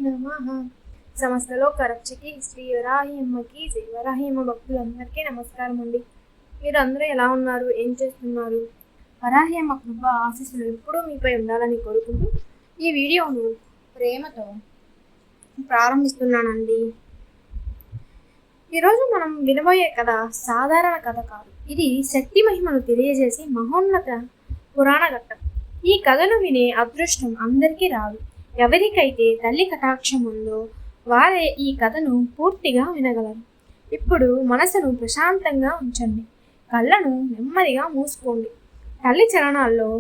నమః. సమస్త లోక రక్షకి శ్రీ వరాహి అమ్మకి జై. వరాహి అమ్మ భక్తులందరికీ నమస్కారం అండి. మీరు అందరూ ఎలా ఉన్నారు, ఏం చేస్తున్నారు? వరాహి అమ్మ కృప ఆశీస్సులు ఎప్పుడూ మీపై ఉండాలని కోరుకుంటూ ఈ వీడియోను ప్రేమతో ప్రారంభిస్తున్నానండి. ఈరోజు మనం వినబోయే కథ సాధారణ కథ కాదు. ఇది శక్తి మహిమను తెలియజేసి మహోన్నత పురాణ ఘట్టం. ఈ కథను వినే అదృష్టం అందరికీ రాదు. ఎవరికైతే తల్లి కటాక్షం ఉందో వారే ఈ కథను పూర్తిగా వినగలరు. ఇప్పుడు మనసును ప్రశాంతంగా ఉంచండి, కళ్ళను నెమ్మదిగా మూసుకోండి. తల్లి చరణాల్లో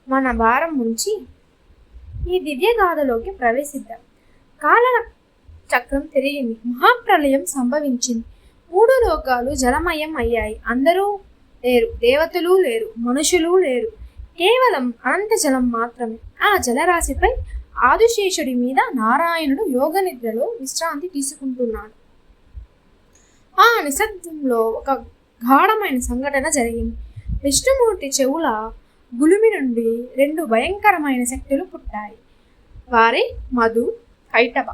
మన భారం ఉంచి ఈ దివ్య గాథలోకి ప్రవేశిద్దాం. కాల చక్రం తిరిగింది. మహాప్రలయం సంభవించింది. 3 లోకాలు జలమయం అయ్యాయి. అందరూ లేరు, దేవతలు లేరు, మనుషులు లేరు, కేవలం అనంత జలం మాత్రమే. ఆ జలరాశిపై ఆదిశేషుడి మీద నారాయణుడు యోగ నిద్రలో విశ్రాంతి తీసుకుంటున్నాడు. ఆ నిశ్శబ్దంలో ఒక గాఢమైన సంఘటన జరిగింది. విష్ణుమూర్తి చెవుల గులిమి నుండి 2 భయంకరమైన శక్తులు పుట్టాయి. వారే మధు, కైటభ.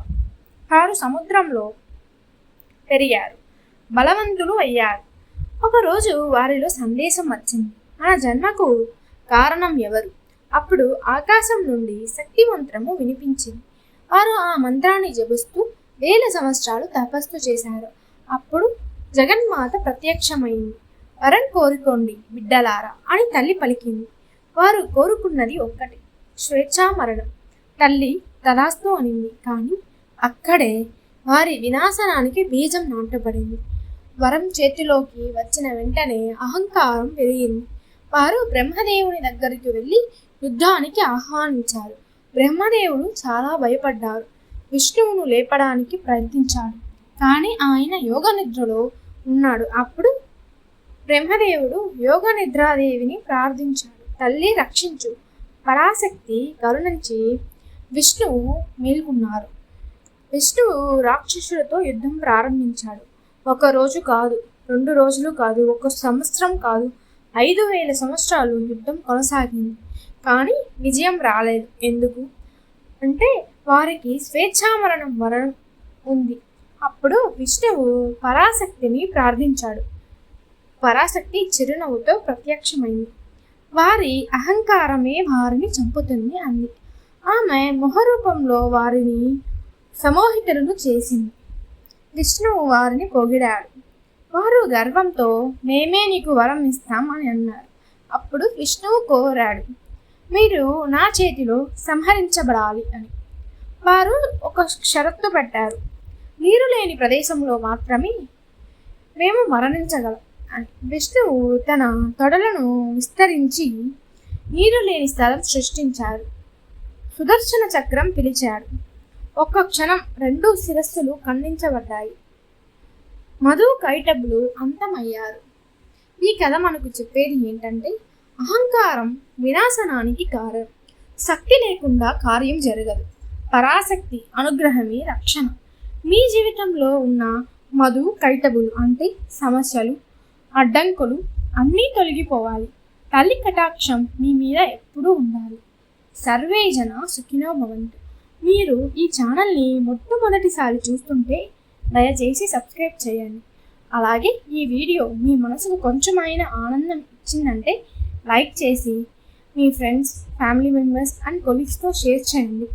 వారు సముద్రంలో పెరిగారు, బలవంతులు అయ్యారు. ఒకరోజు వారిలో సందేశం వచ్చింది, మన జన్మకు కారణం ఎవరు? అప్పుడు ఆకాశం నుండి శక్తి మంత్రము వినిపించింది. వారు ఆ మంత్రాన్ని జపిస్తూ 1000 సంవత్సరాలు తపస్సు చేశారు. అప్పుడు జగన్మాత ప్రత్యక్షమైంది. వరం కోరుకోండి బిడ్డలారా అని తల్లి పలికింది. వారు కోరుకున్నది ఒక్కటి, స్వేచ్ఛా మరణం. తల్లి తదాస్తు అనింది. కానీ అక్కడే వారి వినాశనానికి బీజం నాటబడింది. వరం చేతిలోకి వచ్చిన వెంటనే అహంకారం పెరిగింది. వారు బ్రహ్మదేవుని దగ్గరికి వెళ్ళి యుద్ధానికి ఆహ్వానించారు. బ్రహ్మదేవుడు చాలా భయపడ్డారు. విష్ణువును లేపడానికి ప్రయత్నించాడు, కానీ ఆయన యోగ నిద్రలో ఉన్నాడు. అప్పుడు బ్రహ్మదేవుడు యోగ నిద్రాదేవిని ప్రార్థించాడు, తల్లి రక్షించు. పరాశక్తి కరుణించి విష్ణువు మేల్కొన్నారు. విష్ణువు రాక్షసులతో యుద్ధం ప్రారంభించాడు. 1 రోజు కాదు, 2 రోజులు కాదు, 1 సంవత్సరం కాదు, 5000 సంవత్సరాలు యుద్ధం కొనసాగింది. కానీ విజయం రాలేదు. ఎందుకు అంటే వారికి స్వేచ్ఛామరణం వరం ఉంది. అప్పుడు విష్ణువు పరాశక్తిని ప్రార్థించాడు. పరాశక్తి చిరునవ్వుతో ప్రత్యక్షమైంది. వారి అహంకారమే వారిని చంపుతుంది అంది. ఆమె మొహరూపంలో వారిని సమోహితులను చేసింది. విష్ణువు వారిని పొగిడాడు. వారు గర్వంతో మేమే నీకు వరం ఇస్తాం అని అన్నారు. అప్పుడు విష్ణువు కోరాడు, మీరు నా చేతిలో సంహరించబడాలి అని. వారు ఒక షరత్తు పెట్టారు, నీరు లేని ప్రదేశంలో మాత్రమే మేము మరణించగలం అని. విష్ణువు తన తొడలను విస్తరించి నీరు లేని స్థలం సృష్టించారు. సుదర్శన చక్రం పిలిచాడు. ఒక్క క్షణం 2 శిరస్సులు ఖండించబడ్డాయి. మధు, కైటభులు అంతమయ్యారు. ఈ కథ మనకు చెప్పేది ఏంటంటే, అహంకారం వినాశనానికి కారణం. శక్తి లేకుండా కార్యం జరగదు. పరాశక్తి అనుగ్రహమే రక్షణ. మీ జీవితంలో ఉన్న మధు, కైటభులు అంటే సమస్యలు, అడ్డంకులు అన్నీ తొలగిపోవాలి. తల్లి కటాక్షం మీ మీద ఎప్పుడూ ఉండాలి. సర్వే జన సుఖినో భవంతు. మీరు ఈ ఛానల్ని మొట్టమొదటిసారి చూస్తుంటే దయచేసి సబ్స్క్రైబ్ చేయండి. అలాగే ఈ వీడియో మీ మనసుకు కొంచెమైనా ఆనందం ఇచ్చిందంటే లైక్ చేసి మీ ఫ్రెండ్స్, ఫ్యామిలీ మెంబర్స్ అండ్ కొలీగ్స్తో షేర్ చేయండి.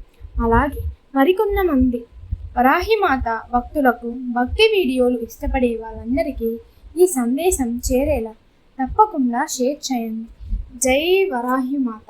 అలాగే మరికొంతమంది వరాహిమాత భక్తులకు భక్తి వీడియోలు ఇష్టపడే వాళ్ళందరికీ ఈ సందేశం చేరేలా తప్పకుండా షేర్ చేయండి. జై వరాహిమాత.